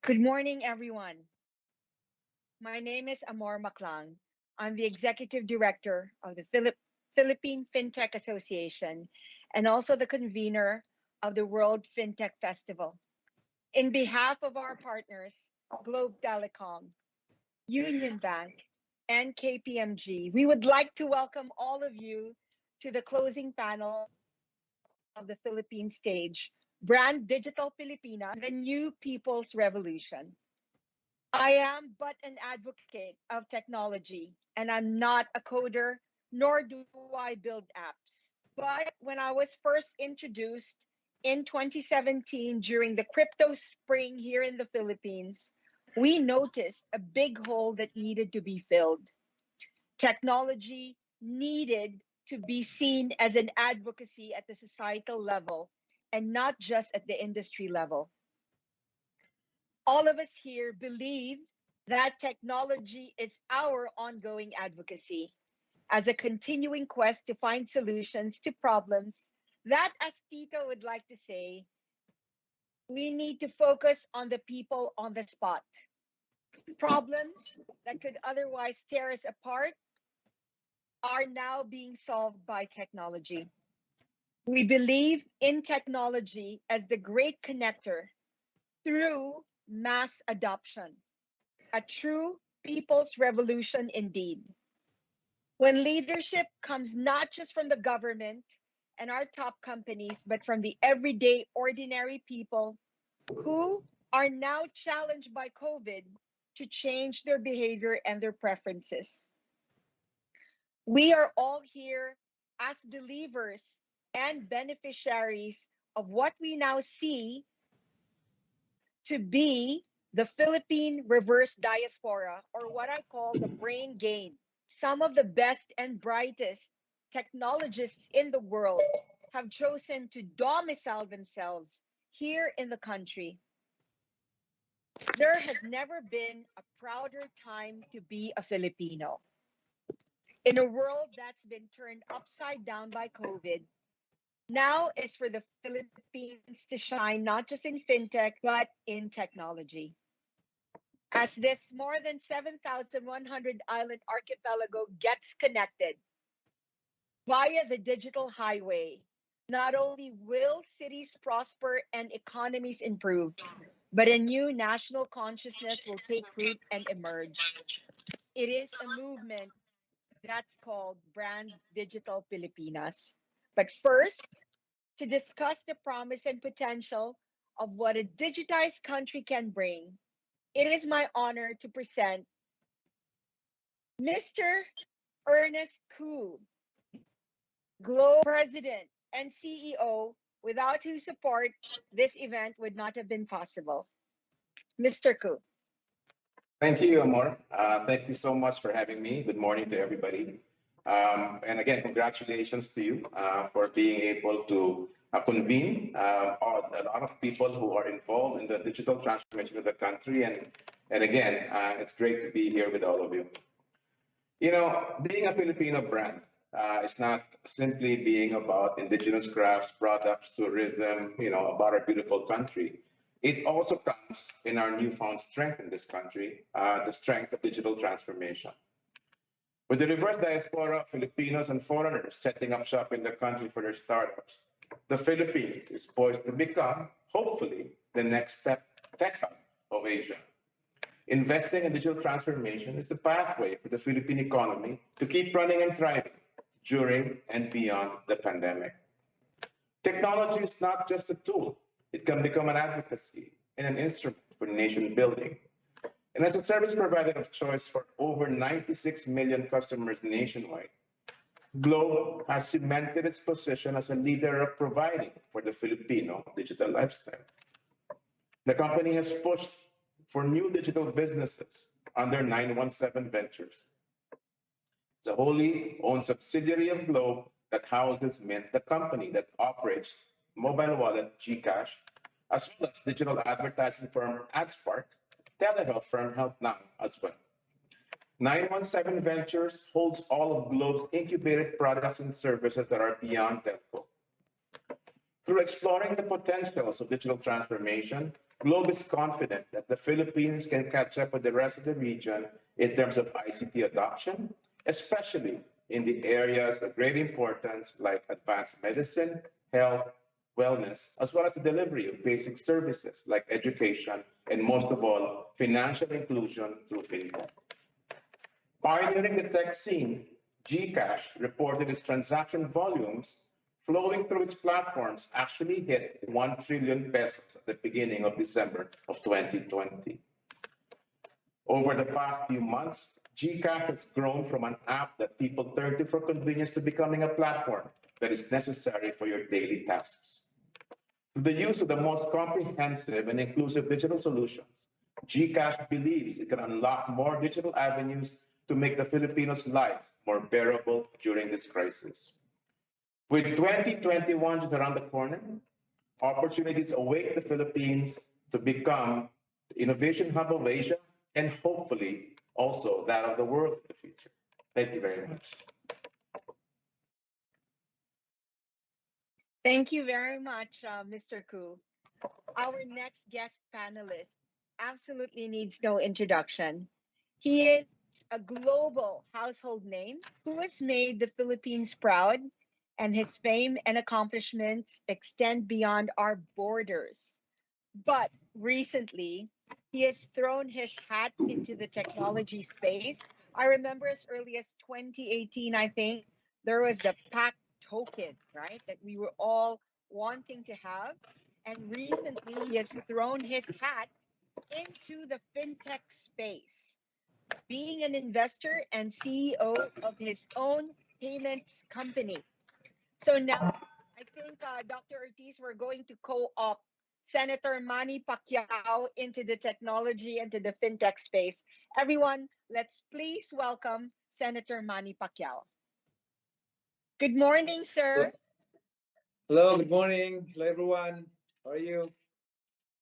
Good morning, everyone. My name is Amor Maclang. I'm the Executive Director of the Philippine FinTech Association and also the convener of the World FinTech Festival. In behalf of our partners, Globe Telecom, Unionbank, and KPMG, we would like to welcome all of you to the closing panel of the Philippine stage, Brand Digital Pilipinas, the New People's Revolution. I am but an advocate of technology, and I'm not a coder, nor do I build apps. But when I was first introduced in 2017 during the crypto spring here in the Philippines, we noticed a big hole that needed to be filled. Technology needed to be seen as an advocacy at the societal level and not just at the industry level. All of us here believe that technology is our ongoing advocacy as a continuing quest to find solutions to problems that, as Tito would like to say, we need to focus on the people on the spot. Problems that could otherwise tear us apart are now being solved by technology. We believe in technology as the great connector through mass adoption, a true people's revolution indeed. When leadership comes not just from the government and our top companies, but from the everyday, ordinary people who are now challenged by COVID to change their behavior and their preferences. We are all here as believers and beneficiaries of what we now see to be the Philippine reverse diaspora, or what I call the brain gain. Some of the best and brightest technologists in the world have chosen to domicile themselves here in the country. There has never been a prouder time to be a Filipino. In a world that's been turned upside down by COVID, now is for the Philippines to shine not just in fintech, but in technology. As this more than 7,100 island archipelago gets connected via the digital highway, not only will cities prosper and economies improve, but a new national consciousness will take root and emerge. It is a movement that's called Brand Digital Pilipinas. But first, to discuss the promise and potential of what a digitized country can bring, it is my honor to present Mr. Ernest Koo, Globe President and CEO, without whose support this event would not have been possible. Mr. Koo. Thank you, Amor. Thank you so much for having me. Good morning to everybody. And again, congratulations to you for being able to convene a lot of people who are involved in the digital transformation of the country. And again, it's great to be here with all of you. You know, being a Filipino brand is not simply being about indigenous crafts, products, tourism, about our beautiful country. It also comes in our newfound strength in this country, the strength of digital transformation. With the reverse diaspora of Filipinos and foreigners setting up shop in the country for their startups, the Philippines is poised to become, hopefully, the next tech hub of Asia. Investing in digital transformation is the pathway for the Philippine economy to keep running and thriving during and beyond the pandemic. Technology is not just a tool. It can become an advocacy and an instrument for nation building. And as a service provider of choice for over 96 million customers nationwide, Globe has cemented its position as a leader of providing for the Filipino digital lifestyle. The company has pushed for new digital businesses under 917 Ventures. It's a wholly owned subsidiary of Globe that houses Mint, the company that operates mobile wallet GCash, as well as digital advertising firm AdSpark, telehealth firm HealthNow as well. 917 Ventures holds all of Globe's incubated products and services that are beyond telco. Through exploring the potentials of digital transformation, Globe is confident that the Philippines can catch up with the rest of the region in terms of ICT adoption, especially in the areas of great importance like advanced medicine, health, wellness, as well as the delivery of basic services like education, and most of all, financial inclusion through FinTech. Pioneering the tech scene, GCash reported its transaction volumes flowing through its platforms actually hit 1 trillion pesos at the beginning of December of 2020. Over the past few months, GCash has grown from an app that people turn to for convenience to becoming a platform that is necessary for your daily tasks. Through the use of the most comprehensive and inclusive digital solutions, GCash believes it can unlock more digital avenues to make the Filipinos' lives more bearable during this crisis. With 2021 just around the corner, opportunities await the Philippines to become the innovation hub of Asia and hopefully also that of the world in the future. Thank you very much. Thank you very much, Mr. Koo. Our next guest panelist absolutely needs no introduction. He is a global household name who has made the Philippines proud, and his fame and accomplishments extend beyond our borders. But recently, he has thrown his hat into the technology space. I remember as early as 2018, I think, there was the PAC token, right? That we were all wanting to have. And recently, he has thrown his hat into the fintech space, being an investor and CEO of his own payments company. So now, I think, Dr. Ortiz, we're going to co-opt Senator Manny Pacquiao into the technology and to the fintech space. Everyone, let's please welcome Senator Manny Pacquiao. Good morning, sir. Hello, good morning. Hello, everyone. How are you?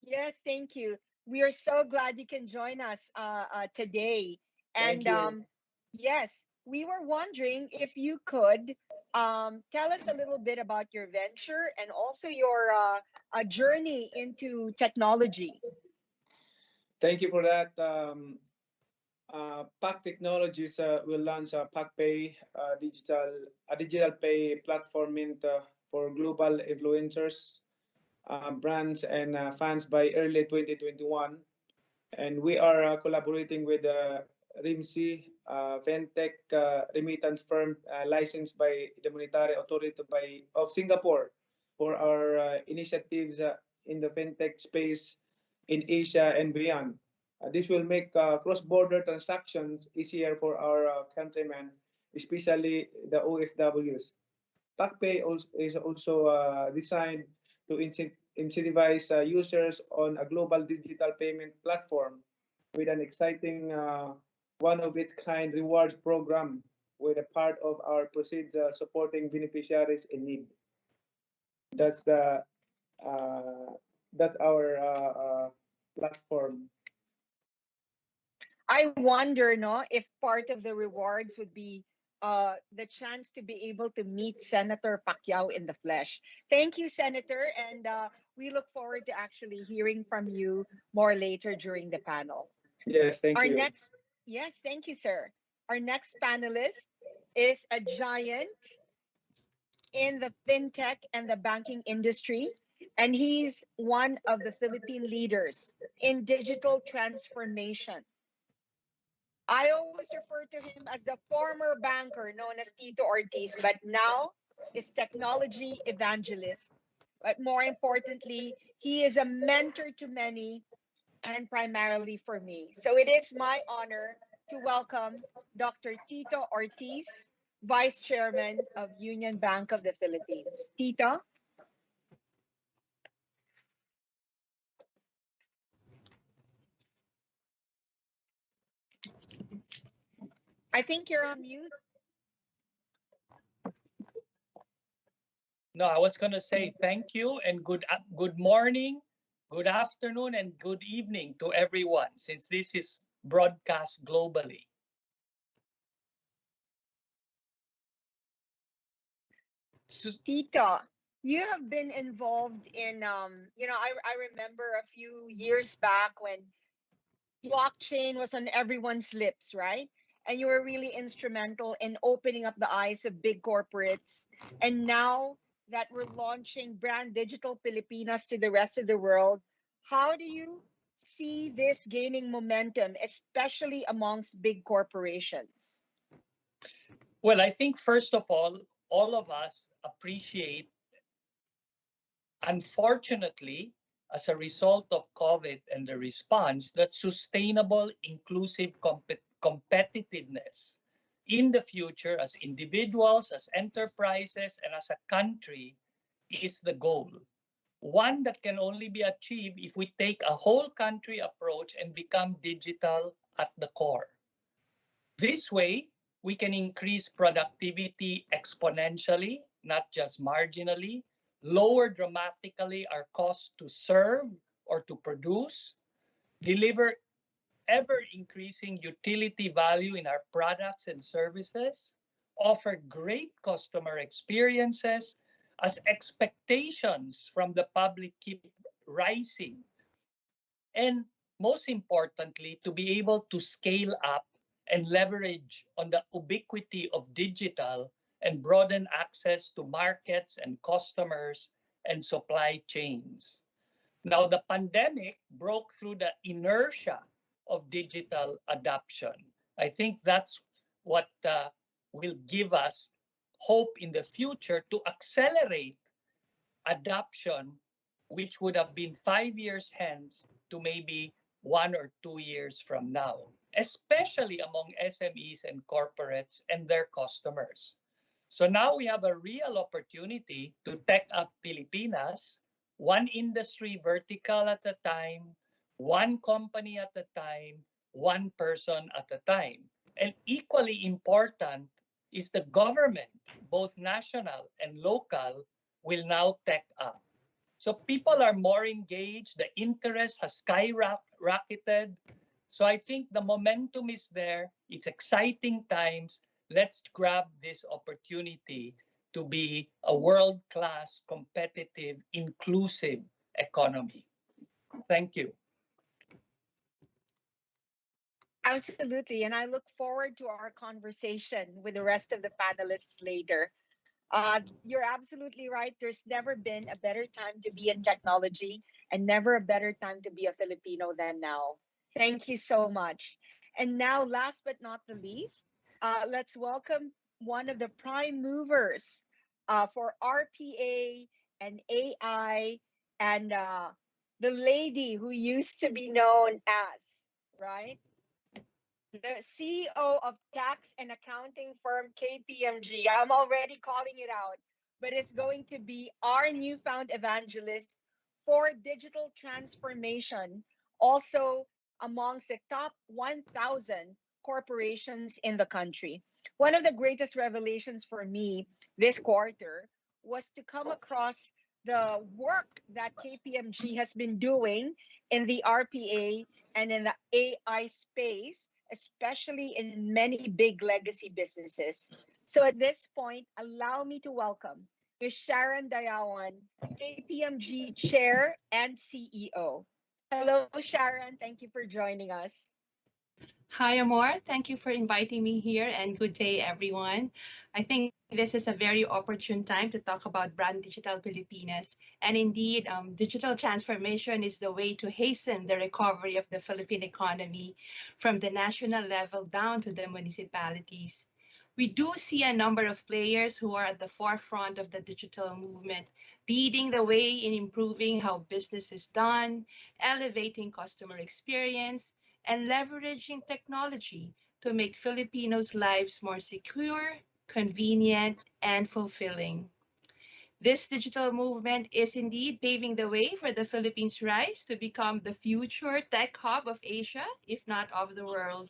Yes, thank you. We are so glad you can join us today. Thank And you. yes, we were wondering if you could tell us a little bit about your venture and also your journey into technology. Thank you for that. PAC Technologies will launch a PAC Pay digital pay platform for global influencers, brands, and fans by early 2021. And we are collaborating with RIMC, FinTech remittance firm licensed by the Monetary Authority of Singapore for our initiatives in the FinTech space in Asia and beyond. This will make cross-border transactions easier for our countrymen, especially the OFWs. PacPay is also designed to incentivize users on a global digital payment platform with an exciting one-of-its-kind rewards program with a part of our proceeds supporting beneficiaries in need. That's the that's our platform. I wonder, no, if part of the rewards would be the chance to be able to meet Senator Pacquiao in the flesh. Thank you, Senator, and we look forward to actually hearing from you more later during the panel. Yes, thank Our you. next, yes, thank you, sir. Our next panelist is a giant in the fintech and the banking industry, and he's one of the Philippine leaders in digital transformation. I always refer to him as the former banker known as Tito Ortiz, but now is technology evangelist. But more importantly, he is a mentor to many and primarily for me. So it is my honor to welcome Dr. Tito Ortiz, Vice Chairman of Unionbank of the Philippines. Tito? I think you're on mute. No, I was going to say thank you and good morning, good afternoon, and good evening to everyone, since this is broadcast globally. Tito, you have been involved in, I remember a few years back when blockchain was on everyone's lips, right? And you were really instrumental in opening up the eyes of big corporates. And now that we're launching brand Digital Pilipinas to the rest of the world, how do you see this gaining momentum, especially amongst big corporations? Well, I think first of all of us appreciate, unfortunately, as a result of COVID and the response, that sustainable, inclusive competitiveness in the future as individuals, as enterprises, and as a country is the goal. One that can only be achieved if we take a whole country approach and become digital at the core. This way, we can increase productivity exponentially, not just marginally, lower dramatically our cost to serve or to produce, deliver ever increasing utility value in our products and services, offer great customer experiences as expectations from the public keep rising, and most importantly, to be able to scale up and leverage on the ubiquity of digital and broaden access to markets and customers and supply chains. Now, the pandemic broke through the inertia of digital adoption. I think that's what will give us hope in the future to accelerate adoption, which would have been 5 years hence to maybe 1 or 2 years from now, especially among SMEs and corporates and their customers. So now we have a real opportunity to tech up Pilipinas, one industry vertical at a time, one company at a time, one person at a time. And equally important is the government, both national and local, will now tech up. So people are more engaged, the interest has skyrocketed. So I think the momentum is there. It's exciting times. Let's grab this opportunity to be a world-class, competitive, inclusive economy. Thank you. Absolutely. And I look forward to our conversation with the rest of the panelists later. You're absolutely right. There's never been a better time to be in technology and never a better time to be a Filipino than now. Thank you so much. And now, last but not the least, let's welcome one of the prime movers for RPA and AI and the lady who used to be known as, right? The CEO of tax and accounting firm KPMG. I'm already calling it out, but it's going to be our newfound evangelist for digital transformation, also amongst the top 1,000 corporations in the country. One of the greatest revelations for me this quarter was to come across the work that KPMG has been doing in the RPA and in the AI space, especially in many big legacy businesses. So at this point, allow me to welcome Ms. Sharon Dayoan, KPMG Chair and CEO. Hello, Sharon. Thank you for joining us. Hi, Amor. Thank you for inviting me here, and good day, everyone. I think this is a very opportune time to talk about Brand Digital Pilipinas. And indeed, digital transformation is the way to hasten the recovery of the Philippine economy from the national level down to the municipalities. We do see a number of players who are at the forefront of the digital movement, leading the way in improving how business is done, elevating customer experience, and leveraging technology to make Filipinos' lives more secure, convenient, and fulfilling. This digital movement is indeed paving the way for the Philippines' rise to become the future tech hub of Asia, if not of the world.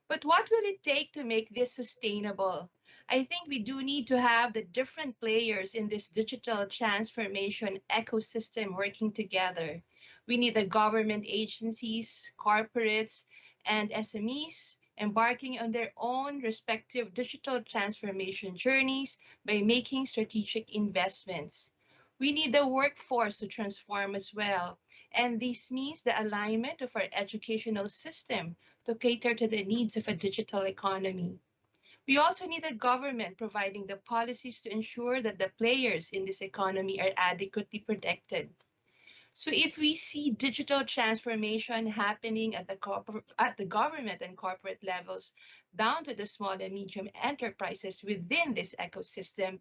But what will it take to make this sustainable? I think we do need to have the different players in this digital transformation ecosystem working together. We need the government agencies, corporates, and SMEs embarking on their own respective digital transformation journeys by making strategic investments. We need the workforce to transform as well. And this means the alignment of our educational system to cater to the needs of a digital economy. We also need a government providing the policies to ensure that the players in this economy are adequately protected. So if we see digital transformation happening at the government and corporate levels down to the small and medium enterprises within this ecosystem,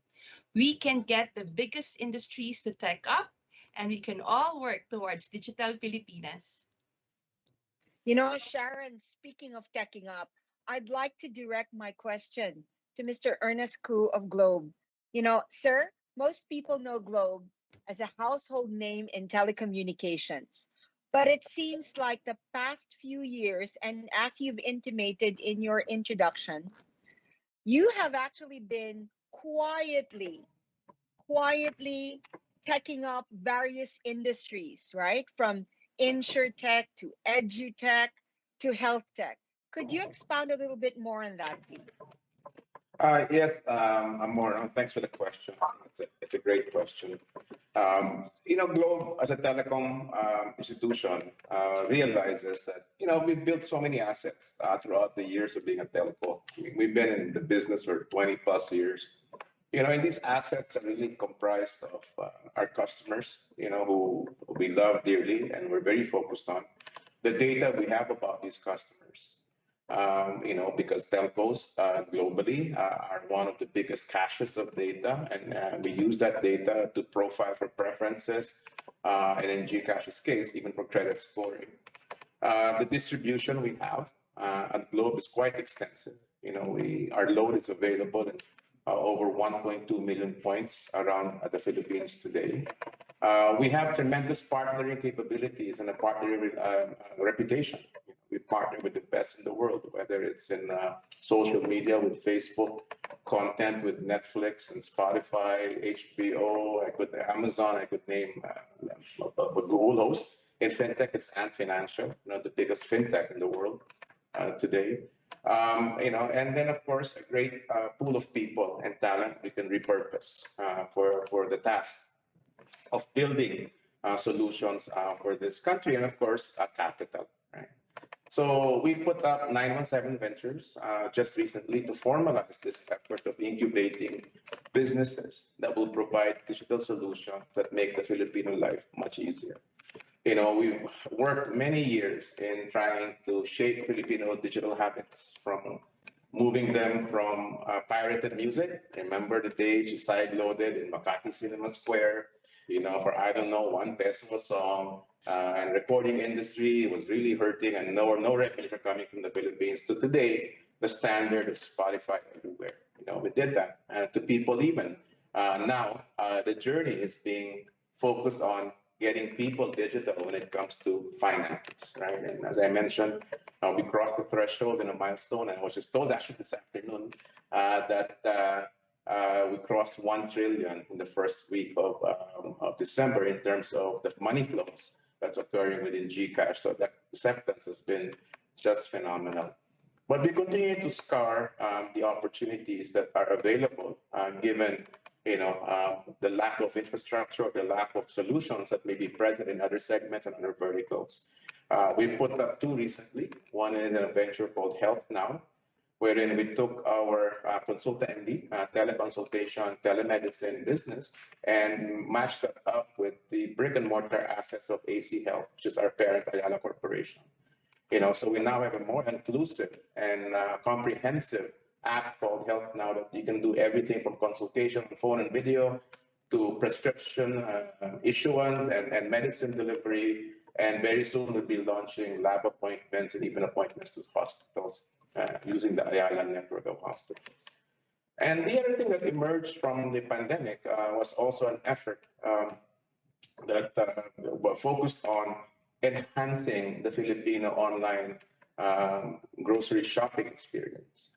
we can get the biggest industries to tech up and we can all work towards digital Pilipinas. You know, Sharon, speaking of teching up, I'd like to direct my question to Mr. Ernest Koo of Globe. You know, sir, most people know Globe as a household name in telecommunications. But it seems like the past few years, and as you've intimated in your introduction, you have actually been quietly teching up various industries, right? From insurtech to edutech to health tech. Could you expound a little bit more on that, please? Yes, Amor, thanks for the question. It's a great question. Globe as a telecom institution realizes that, we've built so many assets throughout the years of being a telco. We've been in the business for 20 plus years. And these assets are really comprised of our customers, who we love dearly and we're very focused on. The data we have about these customers, because telcos globally are one of the biggest caches of data, and we use that data to profile for preferences, and in Gcash's case, even for credit scoring. The distribution we have at Globe is quite extensive. Our load is available in over 1.2 million points around the Philippines today. We have tremendous partnering capabilities and a partnering reputation. We partner with the best in the world, whether it's in social media with Facebook, content with Netflix and Spotify, HBO, Amazon, I could name Google host. In FinTech, it's Ant Financial, the biggest FinTech in the world today. And then of course, a great pool of people and talent we can repurpose for the task of building solutions for this country, and of course, capital. Right? So we put up 917 Ventures just recently to formalize this effort of incubating businesses that will provide digital solutions that make the Filipino life much easier. We've worked many years in trying to shape Filipino digital habits, from moving them from pirated music. Remember the days you side-loaded in Makati Cinema Square, for, I don't know, 1 peso a song, and recording industry was really hurting and no revenue for coming from the Philippines, to today, the standard of Spotify everywhere. We did that to people even. Now, the journey is being focused on getting people digital when it comes to finance, right? And as I mentioned, we crossed the threshold in a milestone, and I was just told actually this afternoon that we crossed 1 trillion in the first week of December in terms of the money flows that's occurring within Gcash. So that acceptance has been just phenomenal. But we continue to scar the opportunities that are available, given the lack of infrastructure, the lack of solutions that may be present in other segments and other verticals. We put up 2 recently. One is a venture called Health Now, wherein we took our Consulta MD, teleconsultation, telemedicine business, and matched that up with the brick and mortar assets of AC Health, which is our parent Ayala Corporation. So we now have a more inclusive and comprehensive app called Health Now that you can do everything from consultation on phone and video to prescription issuance and medicine delivery. And very soon we'll be launching lab appointments and even appointments to hospitals using the Ayala network of hospitals. And the other thing that emerged from the pandemic was also an effort that focused on enhancing the Filipino online grocery shopping experience.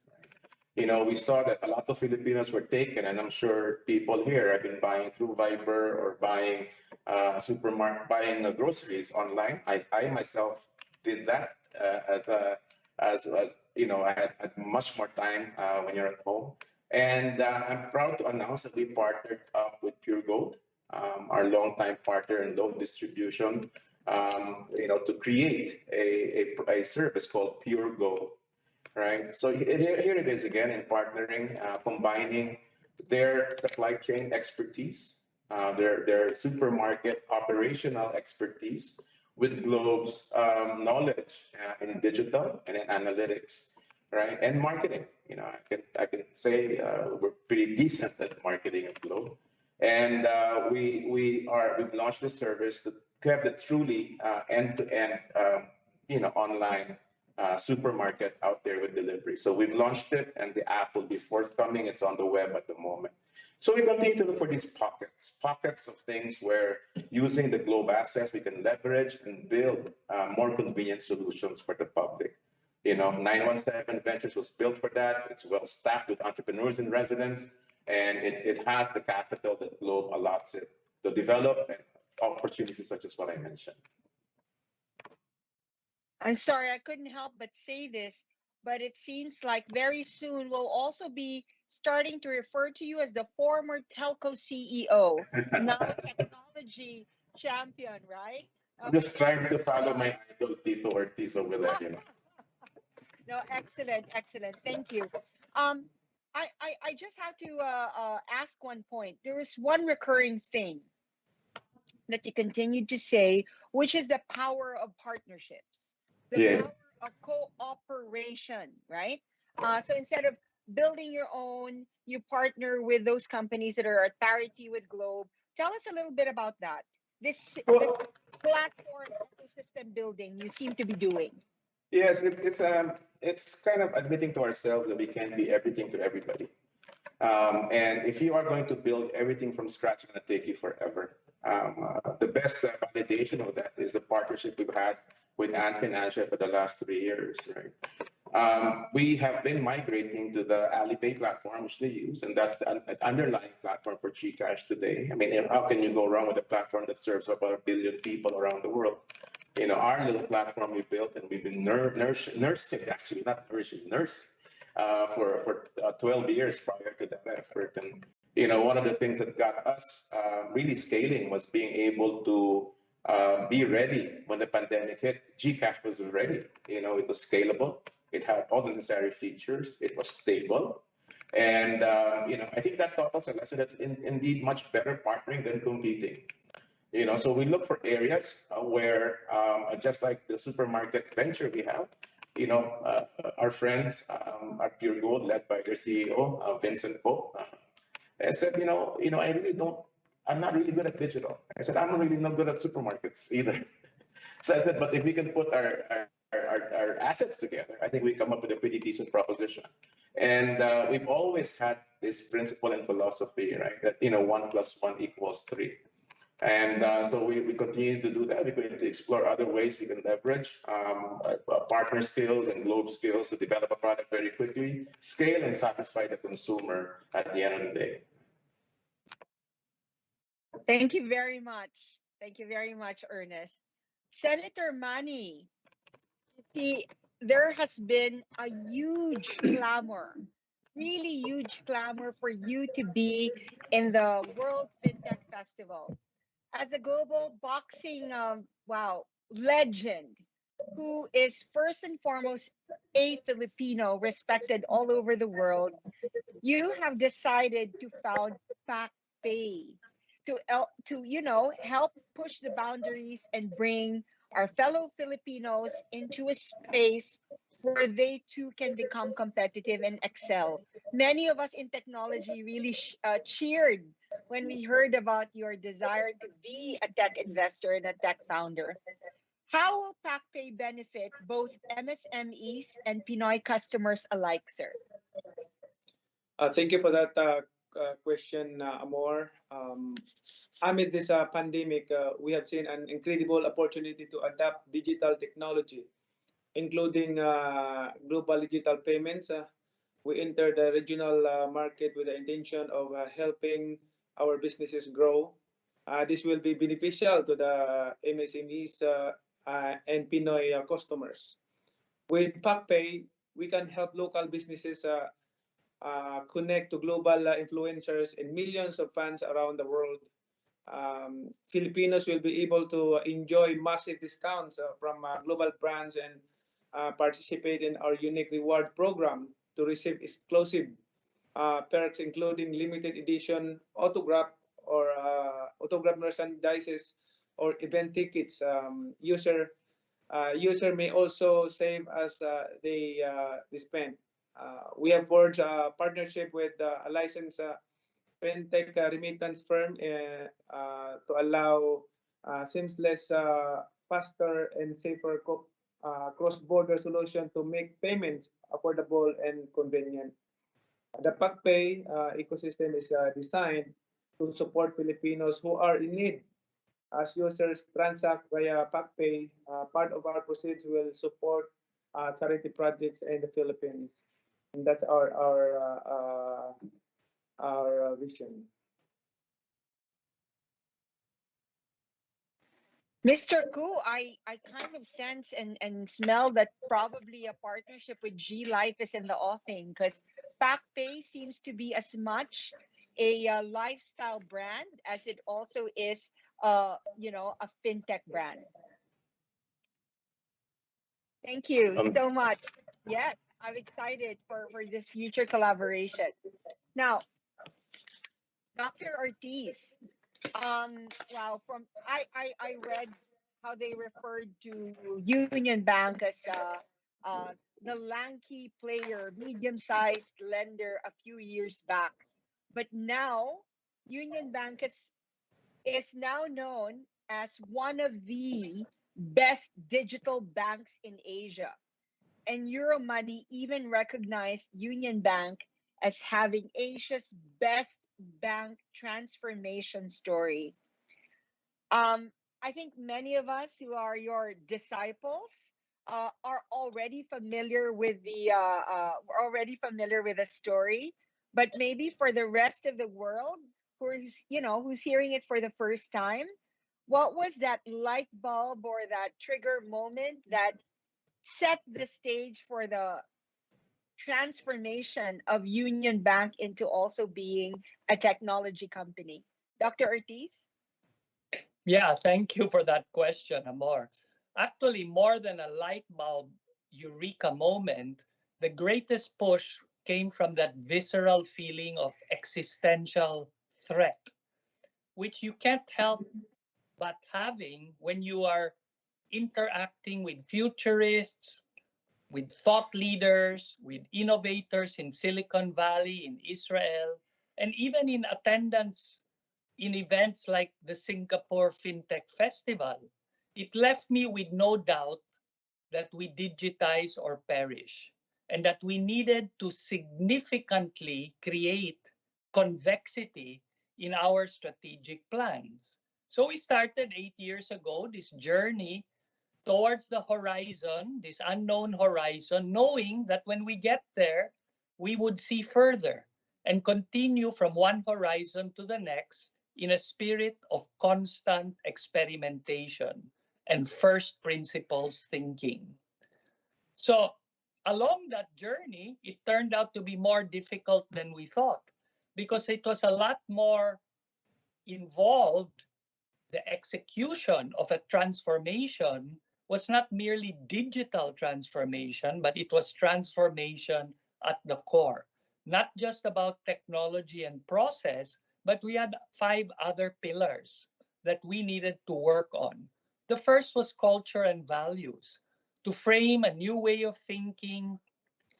We saw that a lot of Filipinos were taken, and I'm sure people here have been buying through Viber or buying buying groceries online. I myself did that as I had much more time when you're at home. And I'm proud to announce that we partnered up with Pure Gold our longtime partner in loan distribution, to create a service called Pure Go, right? So here it is again in partnering, combining their supply chain expertise, their supermarket operational expertise with Globe's knowledge in digital and in analytics, right? And marketing. I can say we're pretty decent at marketing at Globe, and we've launched the service to have the truly end-to-end online supermarket out there with delivery. So we've launched it, and the app will be forthcoming. It's on the web at the moment. So we continue to look for these pockets of things where using the Globe assets, we can leverage and build more convenient solutions for the public. 917 Ventures was built for that. It's well staffed with entrepreneurs and residents, and it has the capital that Globe allots it to develop and opportunities such as what I mentioned. I'm sorry, I couldn't help but say this, but it seems like very soon we'll also be starting to refer to you as the former telco CEO, now technology champion, right? I'm just trying to follow my idol, Tito Ortiz, over there. No, excellent, excellent. Thank you. I just have to ask one point. There is one recurring thing that you continue to say, which is the power of partnerships, the power of cooperation, right? So instead of building your own, you partner with those companies that are at parity with Globe. Tell us a little bit about that. This platform ecosystem building you seem to be doing. Yes, it's kind of admitting to ourselves that we can't be everything to everybody. And if you are going to build everything from scratch, it's going to take you forever. The best validation of that is the partnership we've had with Ant Financial for the last 3 years, right? We have been migrating to the Alipay platform, which they use, and that's the underlying platform for GCash today. I mean, how can you go wrong with a platform that serves about 1 billion people around the world? Our little platform we built, and we've been nursing, actually, not nourishing, nursing for 12 years prior to that effort. And, one of the things that got us really scaling was being able to be ready when the pandemic hit. GCash was ready. It was scalable. It had all the necessary features. It was stable. And, I think that taught us a lesson that's indeed much better partnering than competing. So we look for areas where, just like the supermarket venture we have, our friends at Pure Gold, led by their CEO, Vincent Pope, said, I'm not really good at digital. I said, I'm really not good at supermarkets either. So I said, but if we can put our assets together, I think we come up with a pretty decent proposition. And we've always had this principle and philosophy, right? That 1 + 1 = 3. And so we continue to do that. We're going to explore other ways we can leverage partner skills and Globe skills to develop a product very quickly, scale and satisfy the consumer at the end of the day. Thank you very much. Thank you very much, Ernest. Senator Manny, there has been a huge clamor, really huge clamor for you to be in the World FinTech Festival. As a global boxing legend, who is first and foremost a Filipino respected all over the world, you have decided to found PacPay to help push the boundaries and bring our fellow Filipinos into a space where they too can become competitive and excel. Many of us in technology really cheered when we heard about your desire to be a tech investor and a tech founder. How will PacPay benefit both MSMEs and Pinoy customers alike, sir? Thank you for that question, Amor. Amid this pandemic, we have seen an incredible opportunity to adapt digital technology, including global digital payments. We entered the regional market with the intention of helping our businesses grow. This will be beneficial to the MSMEs and Pinoy customers. With PacPay, we can help local businesses connect to global influencers and millions of fans around the world. Filipinos will be able to enjoy massive discounts from global brands and participate in our unique reward program to receive exclusive perks, including limited edition autograph merchandises or event tickets. User may also save as they spend. We have forged a partnership with a licensed FinTech remittance firm to allow seamless, faster, and safer cross-border solution to make payments affordable and convenient. The PacPay ecosystem is designed to support Filipinos who are in need. As users transact via PacPay, part of our proceeds will support charity projects in the Philippines. And that's our vision. Mr. Ku, I kind of sense and smell that probably a partnership with G Life is in the offing because PacPay seems to be as much a lifestyle brand as it also is, a fintech brand. Thank you so much. Yes, I'm excited for this future collaboration. Now, Dr. Ortiz, wow, I read how they referred to Union Bank as the lanky player, medium-sized lender a few years back, but now Union Bank is now known as one of the best digital banks in Asia. And Euromoney even recognized Union Bank as having Asia's best bank transformation story. I think many of us who are your disciples are already familiar with the story, but maybe for the rest of the world who's hearing it for the first time, what was that light bulb or that trigger moment that set the stage for the transformation of Union Bank into also being a technology company? Dr. Ortiz? Yeah, thank you for that question, Amor. Actually, more than a light bulb eureka moment, the greatest push came from that visceral feeling of existential threat, which you can't help but having when you are interacting with futurists, with thought leaders, with innovators in Silicon Valley, in Israel, and even in attendance in events like the Singapore FinTech Festival. It left me with no doubt that we digitize or perish, and that we needed to significantly create convexity in our strategic plans. So we started 8 years ago this journey towards the horizon, this unknown horizon, knowing that when we get there, we would see further and continue from one horizon to the next in a spirit of constant experimentation and first principles thinking. So along that journey, it turned out to be more difficult than we thought because it was a lot more involved. The execution of a transformation was not merely digital transformation, but it was transformation at the core. Not just about technology and process, but we had 5 other pillars that we needed to work on. The first was culture and values, to frame a new way of thinking,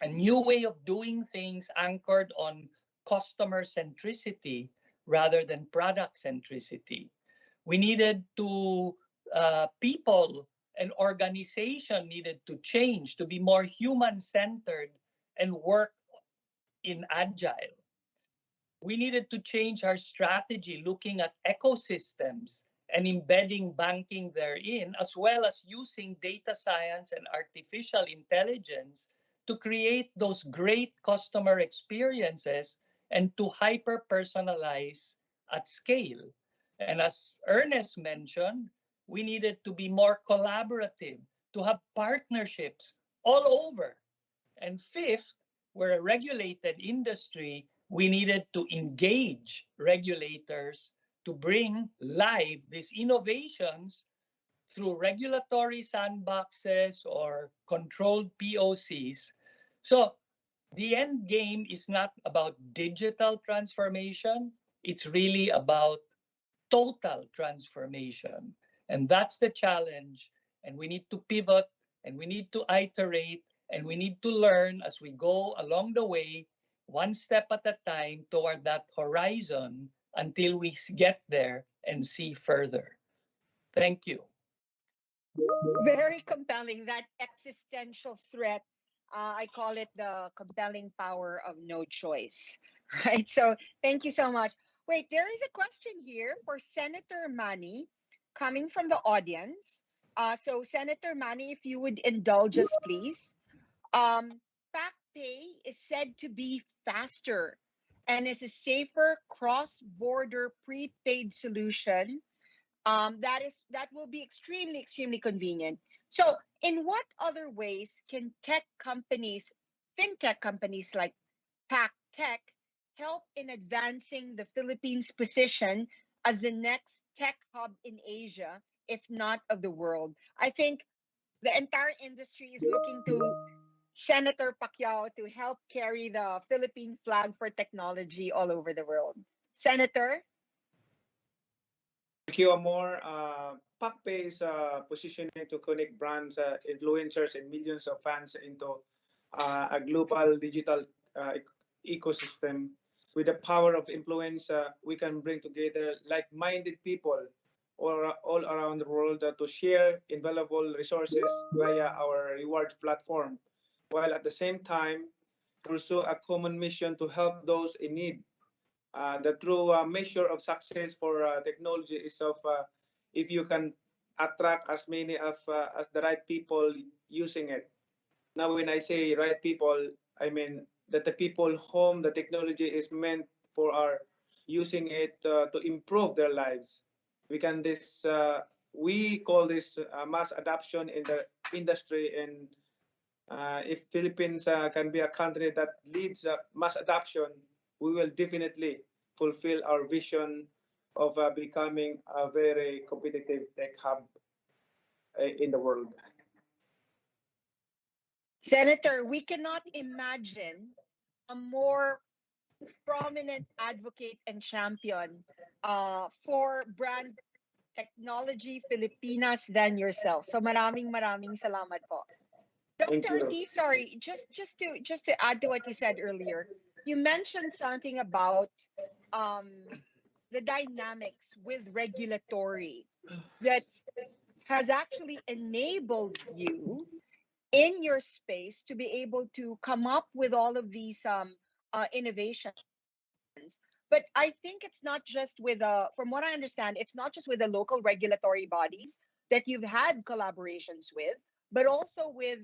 a new way of doing things anchored on customer centricity rather than product centricity. We needed to, people and organization needed to change to be more human-centered and work in agile. We needed to change our strategy looking at ecosystems and embedding banking therein, as well as using data science and artificial intelligence to create those great customer experiences and to hyper-personalize at scale. And as Ernest mentioned, we needed to be more collaborative, to have partnerships all over. And fifth, we're a regulated industry. We needed to engage regulators to bring live these innovations through regulatory sandboxes or controlled POCs. So the end game is not about digital transformation. It's really about total transformation. And that's the challenge. And we need to pivot and we need to iterate and we need to learn as we go along the way, one step at a time toward that horizon until we get there and see further. Thank you. Very compelling. That existential threat. I call it the compelling power of no choice. Right. So thank you so much. Wait, there is a question here for Senator Manny coming from the audience. So Senator Manny, if you would indulge us, please. PacPay is said to be faster and is a safer cross-border prepaid solution that will be extremely convenient. So in what other ways can fintech companies like PacTech help in advancing the Philippines' position as the next tech hub in Asia, if not of the world? I think the entire industry is looking to Senator Pacquiao to help carry the Philippine flag for technology all over the world. Senator? Thank you, Amor. PacPay is positioning to connect brands, influencers, and millions of fans into a global digital ecosystem. With the power of influence, we can bring together like-minded people all around the world to share invaluable resources via our rewards platform, while at the same time pursue a common mission to help those in need. The true measure of success for technology is of if you can attract as many of as the right people using it. Now, when I say right people, I mean that the people whom the technology is meant for are using it to improve their lives. We call this mass adoption in the industry, and if Philippines can be a country that leads mass adoption, we will definitely fulfill our vision of becoming a very competitive tech hub in the world. Senator, we cannot imagine a more prominent advocate and champion for brand technology Pilipinas than yourself. So maraming salamat po. Thank Dr. you. Ortiz, sorry, just to add to what you said earlier, you mentioned something about the dynamics with regulatory that has actually enabled you in your space to be able to come up with all of these innovations. But I think it's not just with, from what I understand, it's not just with the local regulatory bodies that you've had collaborations with, but also with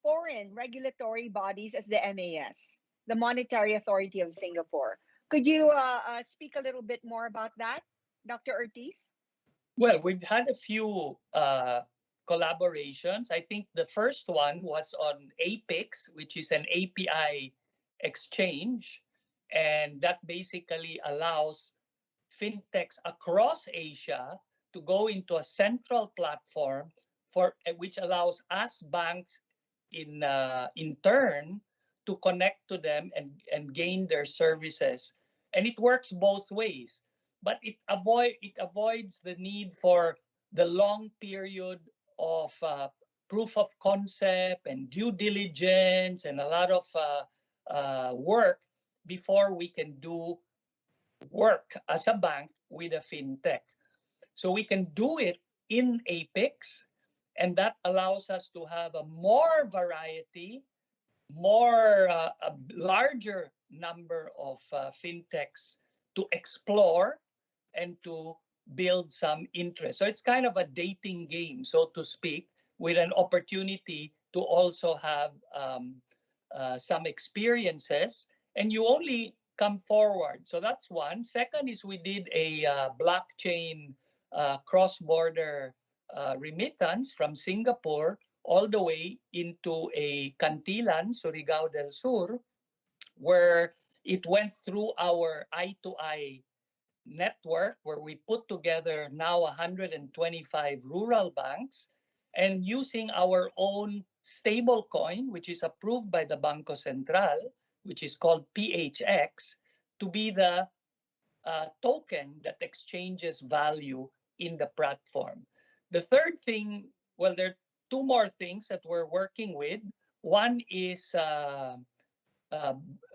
foreign regulatory bodies as the MAS, the Monetary Authority of Singapore. Could you speak a little bit more about that, Dr. Ortiz? Well, we've had a few collaborations. I think the first one was on APIX, which is an API exchange. And that basically allows fintechs across Asia to go into a central platform which allows us banks in turn to connect to them and gain their services. And it works both ways, but it avoids the need for the long period of proof of concept and due diligence and a lot of work before we can do work as a bank with a fintech. So we can do it in APIX, and that allows us to have a more variety, a larger number of fintechs to explore and to build some interest. So it's kind of a dating game, so to speak, with an opportunity to also have some experiences, and you only come forward. So that's one. Second is we did a blockchain cross-border remittance from Singapore all the way into a Cantilan, Surigao del Sur, where it went through our I2I network where we put together now 125 rural banks and using our own stable coin, which is approved by the Banco Central, which is called PHX, to be the token that exchanges value in the platform. The third thing, well, there are two more things that we're working with. One is uh,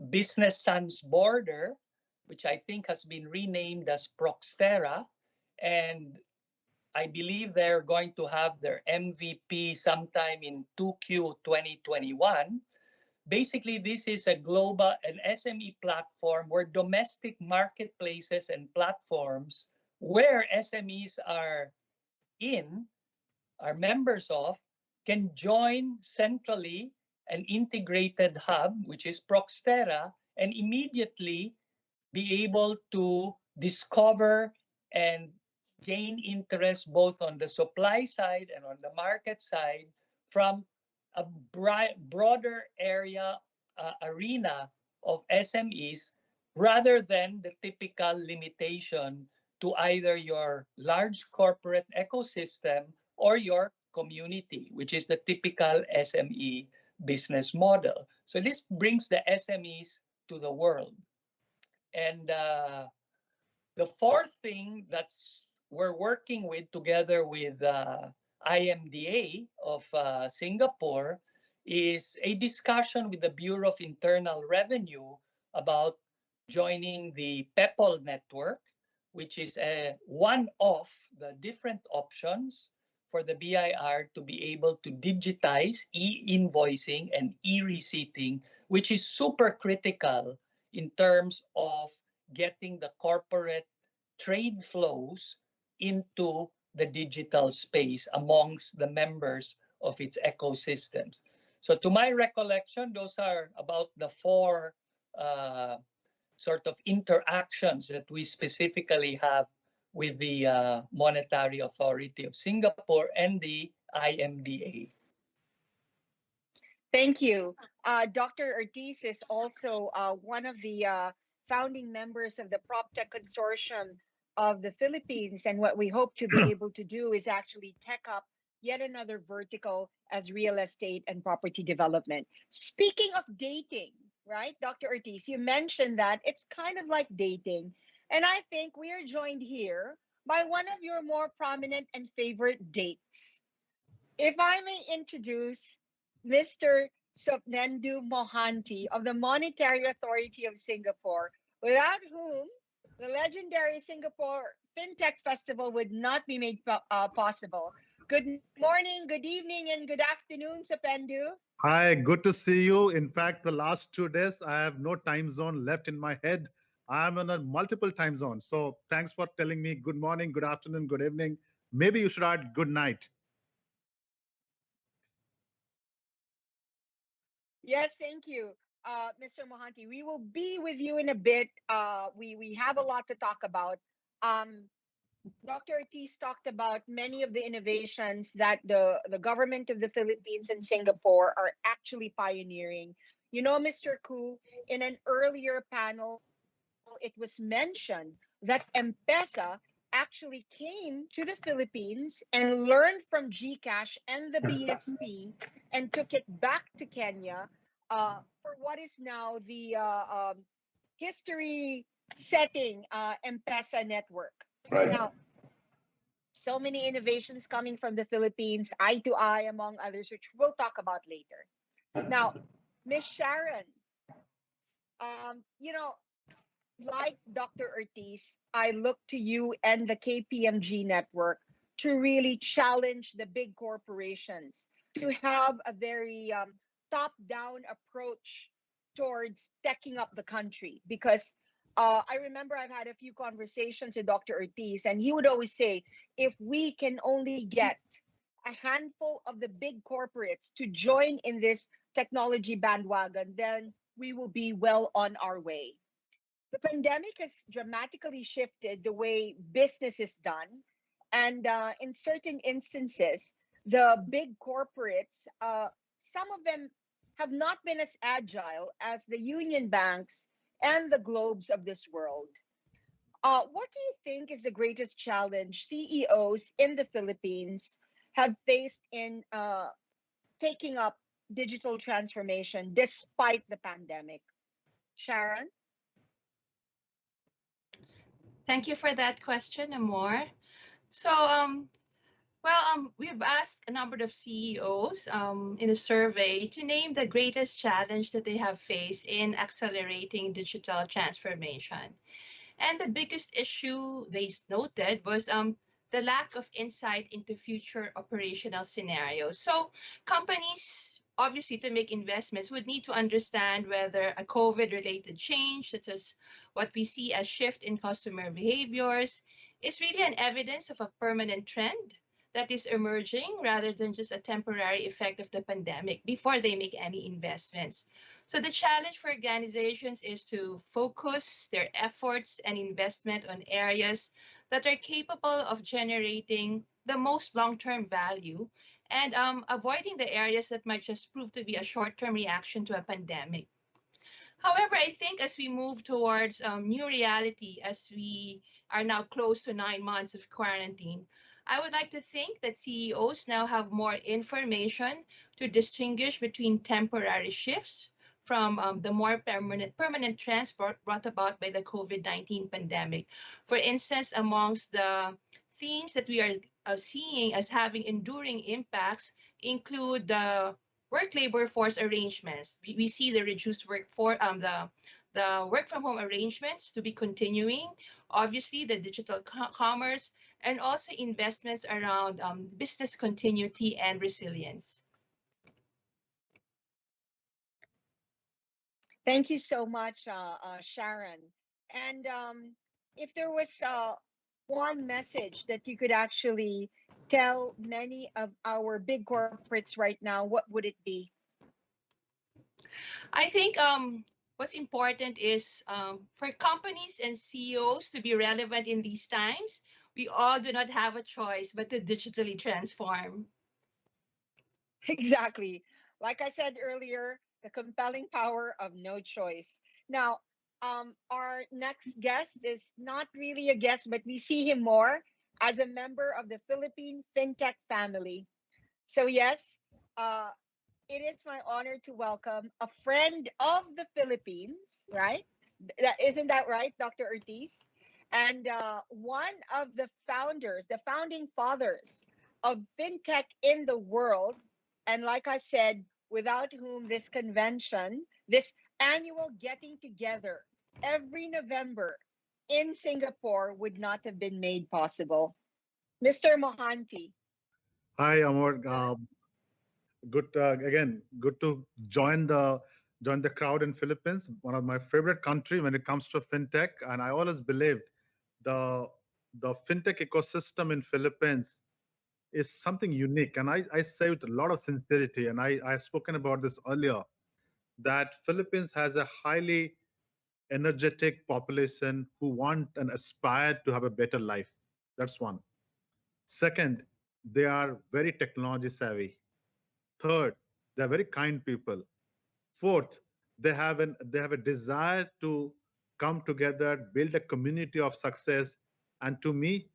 Business Sans Border, which I think has been renamed as Proxtera. And I believe they're going to have their MVP sometime in 2Q 2021. Basically, this is a global, an SME platform where domestic marketplaces and platforms where SMEs in, are members of, can join centrally an integrated hub, which is Proxtera, and immediately be able to discover and gain interest both on the supply side and on the market side from a broader area arena of SMEs rather than the typical limitation to either your large corporate ecosystem or your community, which is the typical SME business model. So this brings the SMEs to the world. And the fourth thing that's we're working with together with IMDA of Singapore is a discussion with the Bureau of Internal Revenue about joining the PEPL network, which is one of the different options for the BIR to be able to digitize e-invoicing and e-receipting, which is super critical in terms of getting the corporate trade flows into the digital space amongst the members of its ecosystems. So to my recollection, those are about the four sort of interactions that we specifically have with the Monetary Authority of Singapore and the IMDA. Thank you. Dr. Ortiz is also one of the founding members of the PropTech Consortium of the Philippines. And what we hope to be able to do is actually tech up yet another vertical as real estate and property development. Speaking of dating, right, Dr. Ortiz, you mentioned that it's kind of like dating. And I think we are joined here by one of your more prominent and favorite dates. If I may introduce Mr. Sopnendu Mohanty of the Monetary Authority of Singapore, without whom the legendary Singapore FinTech Festival would not be made possible. Good morning, good evening, and good afternoon, Sopnendu. Hi, good to see you. In fact, the last 2 days, I have no time zone left in my head. I'm on a multiple time zones. So thanks for telling me good morning, good afternoon, good evening. Maybe you should add good night. Yes, thank you, Mr. Mohanty. We will be with you in a bit. We have a lot to talk about. Dr. Ortiz talked about many of the innovations that the government of the Philippines and Singapore are actually pioneering. You know, Mr. Koo, in an earlier panel, it was mentioned that M-Pesa actually came to the Philippines and learned from GCash and the BSP and took it back to Kenya for what is now the history setting M-Pesa network. Right. Now, so many innovations coming from the Philippines, eye to eye, among others, which we'll talk about later. Now, Miss Sharon, you know, like Dr. Ortiz, I look to you and the KPMG network to really challenge the big corporations to have a very top-down approach towards teching up the country. Because I remember I've had a few conversations with Dr. Ortiz, and he would always say, if we can only get a handful of the big corporates to join in this technology bandwagon, then we will be well on our way. The pandemic has dramatically shifted the way business is done. And in certain instances, the big corporates, some of them have not been as agile as the Unionbanks and the Globes of this world. What do you think is the greatest challenge CEOs in the Philippines have faced in taking up digital transformation despite the pandemic? Sharon? Thank you for that question, Amor. So, we've asked a number of CEOs in a survey to name the greatest challenge that they have faced in accelerating digital transformation. And the biggest issue they noted was the lack of insight into future operational scenarios. So companies, obviously, to make investments would need to understand whether a COVID-related change, such as what we see as shift in customer behaviors, is really an evidence of a permanent trend that is emerging rather than just a temporary effect of the pandemic before they make any investments. So the challenge for organizations is to focus their efforts and investment on areas that are capable of generating the most long-term value and avoiding the areas that might just prove to be a short-term reaction to a pandemic. However, I think as we move towards new reality, as we are now close to 9 months of quarantine, I would like to think that CEOs now have more information to distinguish between temporary shifts from the more permanent trends brought about by the COVID-19 pandemic. For instance, amongst the themes that we are seeing as having enduring impacts include the work labor force arrangements. We see the reduced workforce, the work from home arrangements to be continuing, obviously the digital commerce, and also investments around business continuity and resilience. Thank you so much, Sharon. And if there was one message that you could actually tell many of our big corporates right now, what would it be? I think what's important is for companies and CEOs to be relevant in these times, we all do not have a choice but to digitally transform. Exactly. Like I said earlier, the compelling power of no choice. Now, our next guest is not really a guest, but we see him more as a member of the Philippine FinTech family. So, yes, uh, it is my honor to welcome a friend of the Philippines, right? Isn't that right, Dr. Ortiz? And one of the founders, the founding fathers of FinTech in the world. And like I said, without whom this convention, this annual getting together every November in Singapore would not have been made possible. Mr. Mohanty. Hi, Amor. Good again. Good to join the crowd in Philippines. One of my favorite country when it comes to fintech, and I always believed the the fintech ecosystem in Philippines is something unique. And I say with a lot of sincerity, and I've spoken about this earlier, that Philippines has a highly energetic population who want and aspire to have a better life. That's one. Second, they are very technology savvy. Third, they're very kind people. Fourth, they have a desire to come together, build a community of success. And to me,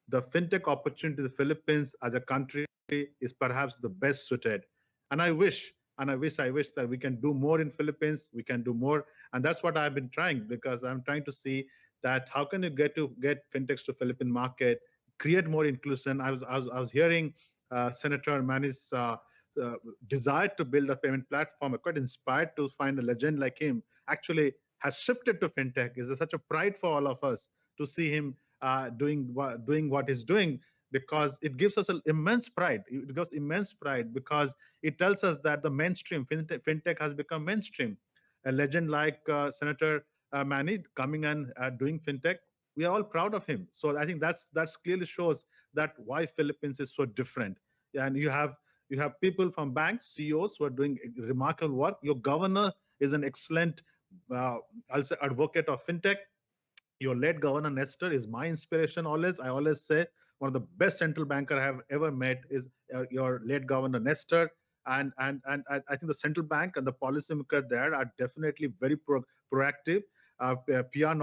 the fintech opportunity in the Philippines as a country is perhaps the best suited. And I wish that we can do more in Philippines. We can do more, and that's what I've been trying, because I'm trying to see that how can you get fintechs to Philippine market, create more inclusion. I was hearing Senator Manny's desire to build a payment platform. I'm quite inspired to find a legend like him actually has shifted to fintech. It's such a pride for all of us to see him doing what he's doing, because it gives us an immense pride. It gives immense pride because it tells us that the mainstream fintech has become mainstream. A legend like Senator Manny coming and doing fintech, we are all proud of him. So I think that's clearly shows that why Philippines is so different. And you have people from banks, CEOs who are doing remarkable work. Your governor is an excellent, I'll say, advocate of fintech. Your late Governor Nestor is my inspiration always. I always say one of the best central banker I have ever met is your late Governor Nestor. And I think the central bank and the policymaker there are definitely very proactive. PR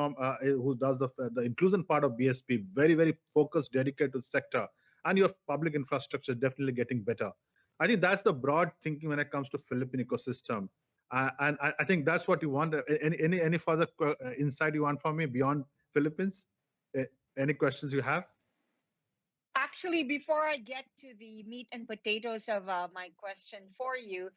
who does the inclusion part of BSP, very, very focused, dedicated to the sector, and your public infrastructure is definitely getting better. I think that's the broad thinking when it comes to Philippine ecosystem. And I think that's what you want. Any further insight you want from me beyond Philippines? Any questions you have? Actually, before I get to the meat and potatoes of my question for you,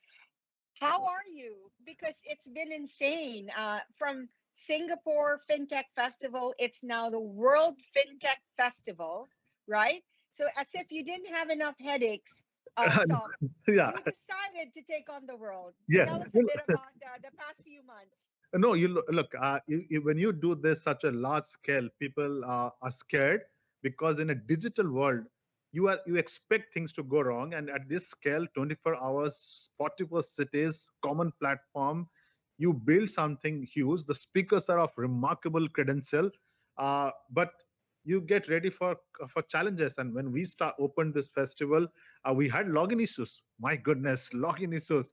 how are you? Because it's been insane. From Singapore FinTech Festival, it's now the World FinTech Festival, right? So as if you didn't have enough headaches, Sop, Yeah. you decided to take on the world. Yes. Tell us a bit about the past few months. No, you look. When you do this such a large scale, people are scared because in a digital world, you expect things to go wrong, and at this scale, 24 hours, 44 cities, common platform, you build something huge. The speakers are of remarkable credential, but you get ready for challenges. And when we start opened this festival, we had login issues. My goodness, login issues,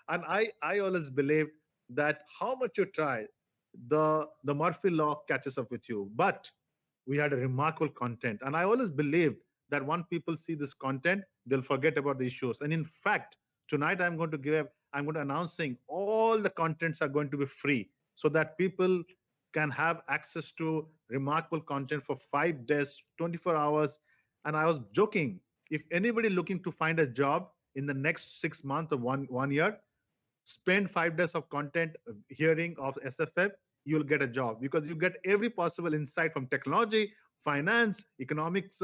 and I always believed that how much you try, the Murphy law catches up with you. But we had a remarkable content, and I always believed that when people see this content, they'll forget about the issues. And in fact, tonight I'm going to announcing all the contents are going to be free, so that people can have access to remarkable content for 5 days, 24 hours. And I was joking, if anybody looking to find a job in the next 6 months or one year, spend 5 days of content hearing of SFF, you'll get a job, because you get every possible insight from technology, finance, economics,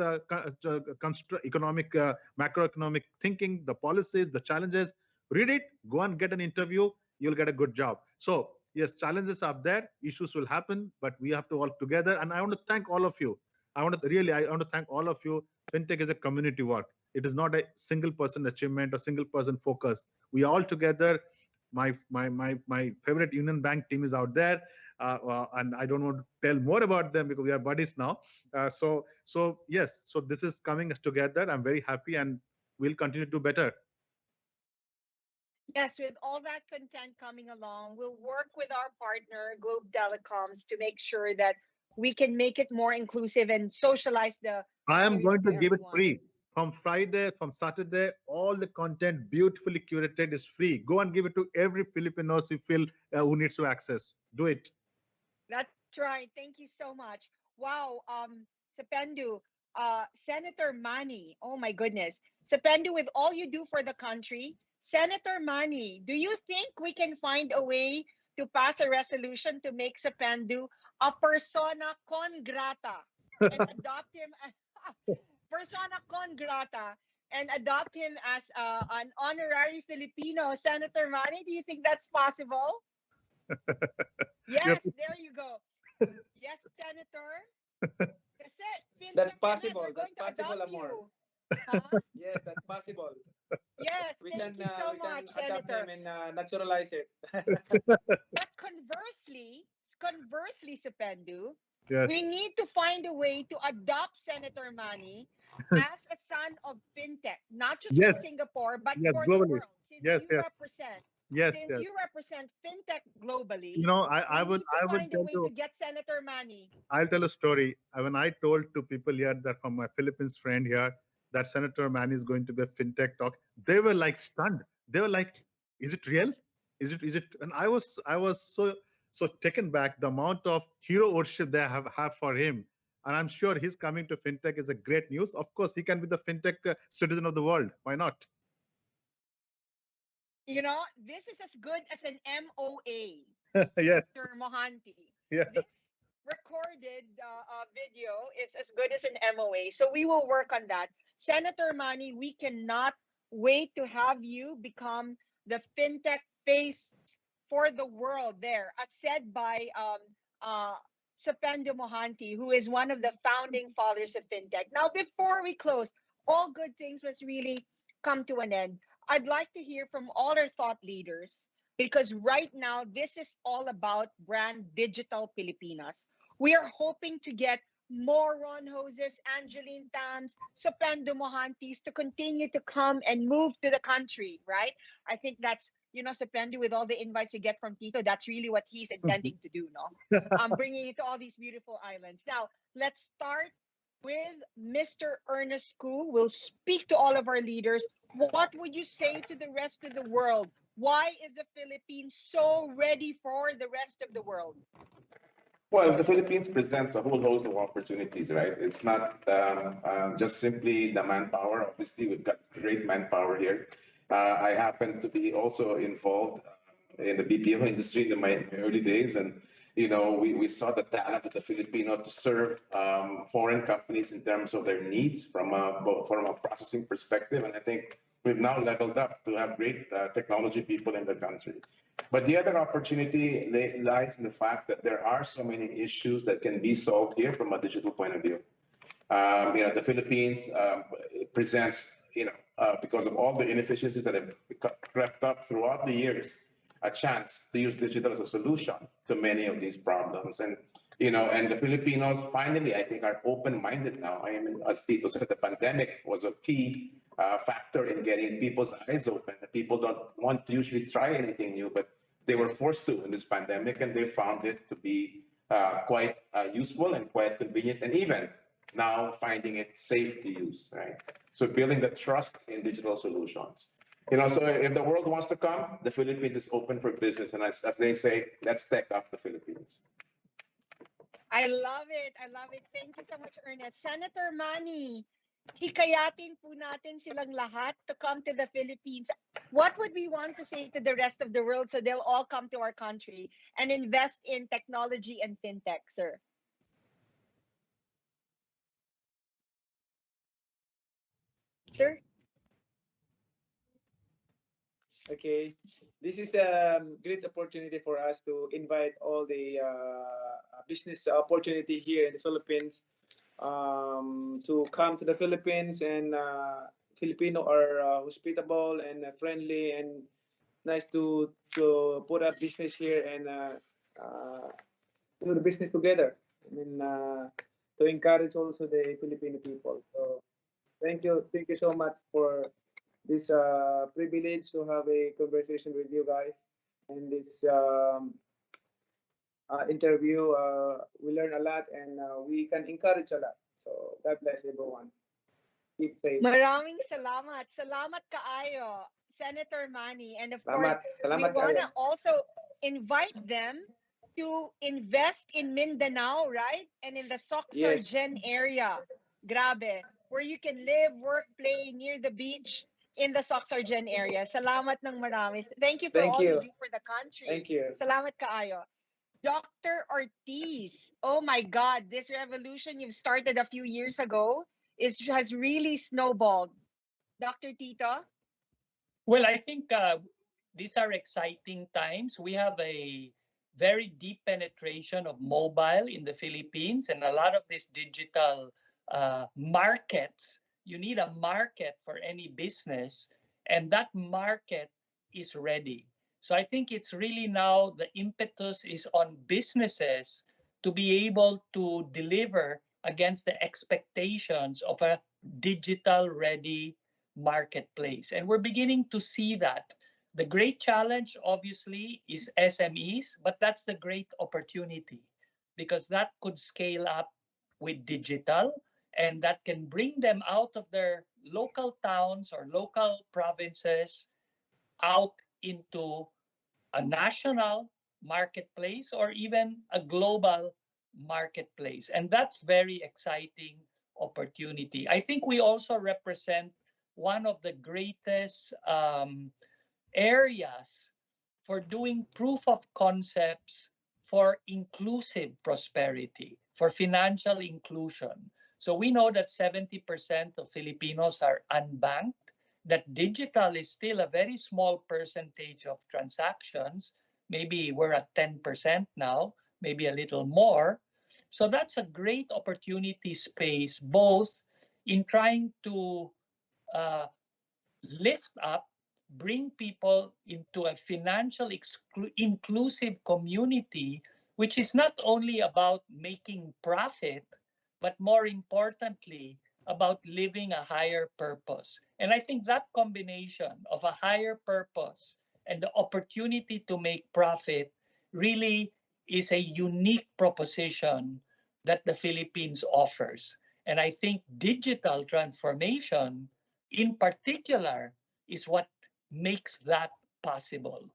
economic, macroeconomic thinking, the policies, the challenges. Read it, go and get an interview, you'll get a good job. So yes, challenges are there, issues will happen, but we have to work together. And I want to thank all of you. I want to thank all of you. FinTech is a community work. It is not a single person achievement or single person focus. We all together. My favorite Unionbank team is out there, and I don't want to tell more about them because we are buddies now. So yes, so this is coming together. I'm very happy, and we'll continue to do better. Yes, with all that content coming along, we'll work with our partner, Globe Telecoms, to make sure that we can make it more inclusive and socialize the I am material going to give it everyone. free. From Friday, from Saturday, all the content beautifully curated is free. Go and give it to every Filipinos you feel who needs to access. Do it. That's right. Thank you so much. Wow. Sopnendu, Senator Manny. Oh my goodness. Sopnendu, with all you do for the country, Senator Manny, do you think we can find a way to pass a resolution to make Sopnendu a persona con grata and adopt him persona con grata and adopt him as an honorary Filipino? Senator Manny, do you think that's possible? Yes, there you go. Yes, Senator. Kasi That's FinTech possible. we're going That's to possible, adopt Amor. you. Huh? Yes, that's possible. Yes, We thank can you so we much, can adapt Senator. him and naturalize it. But conversely, Sopnendu, Yes. we need to find a way to adopt Senator Manny as a son of FinTech, not just for Yes. Singapore, but Yes. for the Globally. world. Since Yes. you Yes. represent, Yes. since Yes. you represent FinTech globally, You know, we need to I would find a tell way you. to get Senator Manny. I'll tell a story. When I told to people here that from my Philippines friend here that Senator Manny is going to be a fintech talk, they were like stunned. They were like, "Is it real? Is it?" And I was so taken back the amount of hero worship they have for him. And I'm sure he's coming to fintech is a great news. Of course, he can be the fintech citizen of the world. Why not? You know, this is as good as an MOA, Yes. Mr. Mohanty. Yes. This recorded video is as good as an MOA. So we will work on that. Senator Manny, we cannot wait to have you become the FinTech face for the world there, as said by Sopnendu Mohanty, who is one of the founding fathers of FinTech. Now, before we close, all good things must really come to an end. I'd like to hear from all our thought leaders, because right now this is all about brand digital Pilipinas. We are hoping to get more Ron Hoses, Angeline Tams, Sopnendu Mohanties to continue to come and move to the country, right? I think that's Sopnendu with all the invites you get from Tito. That's really what he's intending to do, no? Bringing it to all these beautiful islands. Now, let's start with Mr. Ernest who will speak to all of our leaders. What would you say to the rest of the world? Why is the Philippines so ready for the rest of the world? Well, the Philippines presents a whole host of opportunities, right? It's not just simply the manpower. Obviously, we've got great manpower here. I happen to be also involved in the BPO industry in my early days, and we saw the talent of the Filipino to serve foreign companies in terms of their needs from a processing perspective, and I think we've now leveled up to have great technology people in the country. But the other opportunity lies in the fact that there are so many issues that can be solved here from a digital point of view. The Philippines presents, because of all the inefficiencies that have crept up throughout the years, a chance to use digital as a solution to many of these problems. And the Filipinos finally, I think, are open-minded now. I mean, as Tito said, the pandemic was a key factor in getting people's eyes open. People don't want to usually try anything new, but they were forced to in this pandemic, and they found it to be quite useful and quite convenient, and even now finding it safe to use, right? So building the trust in digital solutions. So if the world wants to come, the Philippines is open for business. And as they say, let's tech up the Philippines. I love it. I love it. Thank you so much, Ernest. Senator Manny, hikayatin po natin silang lahat to come to the Philippines. What would we want to say to the rest of the world so they'll all come to our country and invest in technology and fintech, sir? Sir? Okay, this is a great opportunity for us to invite all the business opportunity here in the Philippines to come to the Philippines, and Filipino are hospitable and friendly, and nice to put up business here and do the business together. I mean, to encourage also the Filipino people. So thank you so much for this privilege to have a conversation with you guys, and this interview. We learn a lot, and we can encourage a lot. So God bless everyone. Keep safe. Maraming salamat. Salamat kaayo, Senator Manny. And of course, Salamat we want to kayo. also invite them to invest in Mindanao, right? And in the Soxargen area. Grabe. Where you can live, work, play near the beach in the Soxargen area. Salamat ng marami. Thank you for all you do for the country. Thank you. Salamat kaayo. Dr. Ortiz, oh my God, this revolution you've started a few years ago has really snowballed. Dr. Tito? Well, I think these are exciting times. We have a very deep penetration of mobile in the Philippines, and a lot of these digital markets. You need a market for any business, and that market is ready. So I think it's really now the impetus is on businesses to be able to deliver against the expectations of a digital ready marketplace. And we're beginning to see that. The great challenge, obviously, is SMEs, but that's the great opportunity because that could scale up with digital, and that can bring them out of their local towns or local provinces out into a national marketplace or even a global marketplace. And that's very exciting opportunity. I think we also represent one of the greatest areas for doing proof of concepts for inclusive prosperity, for financial inclusion. So we know that 70% of Filipinos are unbanked, that digital is still a very small percentage of transactions. Maybe we're at 10% now, maybe a little more. So that's a great opportunity space, both in trying to lift up, bring people into a financial inclusive community, which is not only about making profit, but more importantly, about living a higher purpose. And I think that combination of a higher purpose and the opportunity to make profit really is a unique proposition that the Philippines offers. And I think digital transformation in particular is what makes that possible.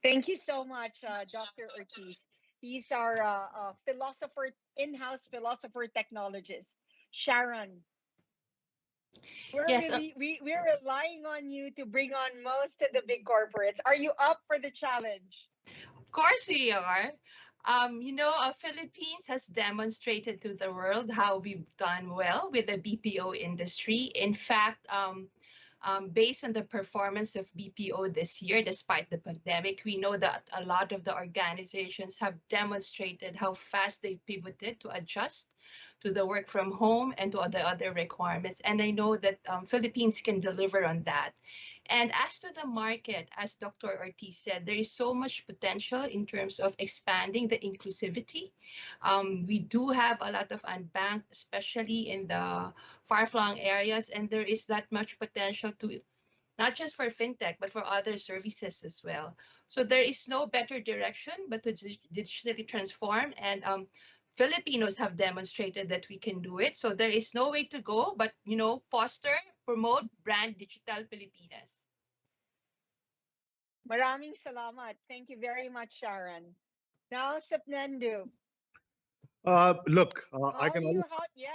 Thank you so much, Dr. Ortiz. He's our philosopher, in-house philosopher technologist. Sharon, Yes, we're relying on you to bring on most of the big corporates. Are you up for the challenge? of course we are. Philippines has demonstrated to the world how we've done well with the BPO industry. In fact, based on the performance of BPO this year, despite the pandemic, we know that a lot of the organizations have demonstrated how fast they've pivoted to adjust to the work from home and to the other requirements. And I know that Philippines can deliver on that. And as to the market, as Dr. Ortiz said, there is so much potential in terms of expanding the inclusivity. We do have a lot of unbanked, especially in the far-flung areas, and there is that much potential to not just for fintech, but for other services as well. So there is no better direction but to digitally transform, and Filipinos have demonstrated that we can do it. So there is no way to go but, foster, promote brand Digital Pilipinas. Maraming salamat. Thank you very much, Sharon. Now, Sopnendu. Look, I How can do only you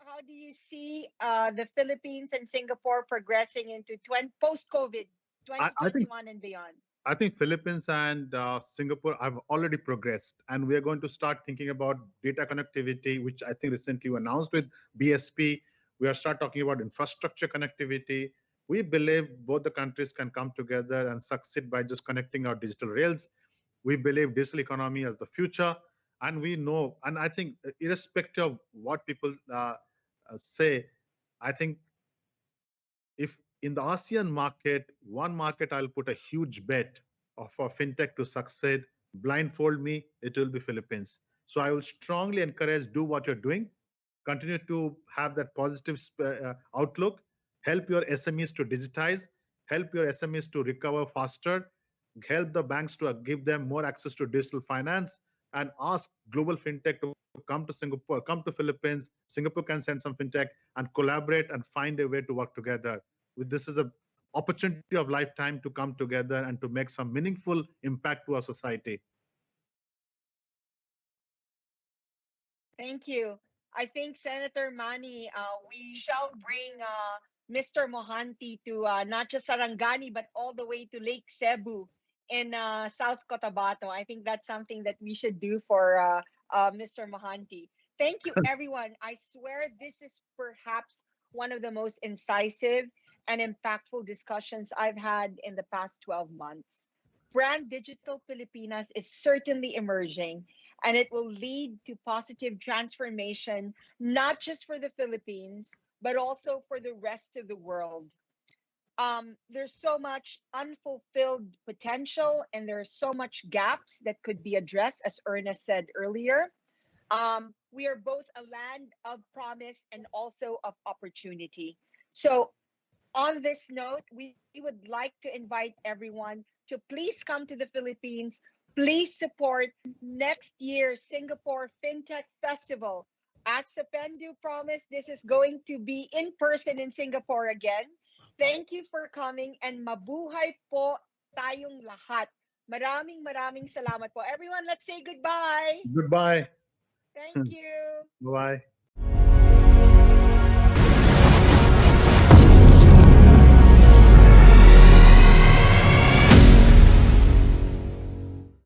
how do you see the Philippines and Singapore progressing into post-COVID I think 2021 and beyond? I think Philippines and Singapore have already progressed, and we are going to start thinking about data connectivity, which I think recently we announced with BSP. We are start talking about infrastructure connectivity. We believe both the countries can come together and succeed by just connecting our digital rails. We believe digital economy as the future, and we know, and I think irrespective of what people say, I think if in the ASEAN market, one market I'll put a huge bet for fintech to succeed, blindfold me, it will be Philippines. So I will strongly encourage do what you're doing, continue to have that positive outlook, help your SMEs to digitize, help your SMEs to recover faster, help the banks to give them more access to digital finance, and ask global fintech to come to Singapore, come to Philippines. Singapore can send some fintech and collaborate and find a way to work together. This is an opportunity of lifetime to come together and to make some meaningful impact to our society. Thank you. I think Senator Manny, we shall bring Mr. Mohanty to not just Sarangani, but all the way to Lake Cebu in South Cotabato. I think that's something that we should do for Mr. Mohanty. Thank you, everyone. I swear this is perhaps one of the most incisive and impactful discussions I've had in the past 12 months. Brand Digital Pilipinas is certainly emerging, and it will lead to positive transformation, not just for the Philippines, but also for the rest of the world. There's so much unfulfilled potential, and there are so much gaps that could be addressed, as Ernest said earlier. We are both a land of promise and also of opportunity. So on this note, we would like to invite everyone to please come to the Philippines. Please support next year's Singapore FinTech Festival. As Sopnendu promised, this is going to be in person in Singapore again. Thank you for coming, and mabuhay po tayong lahat. Maraming salamat po. Everyone, let's say goodbye. Goodbye. Thank you. Bye.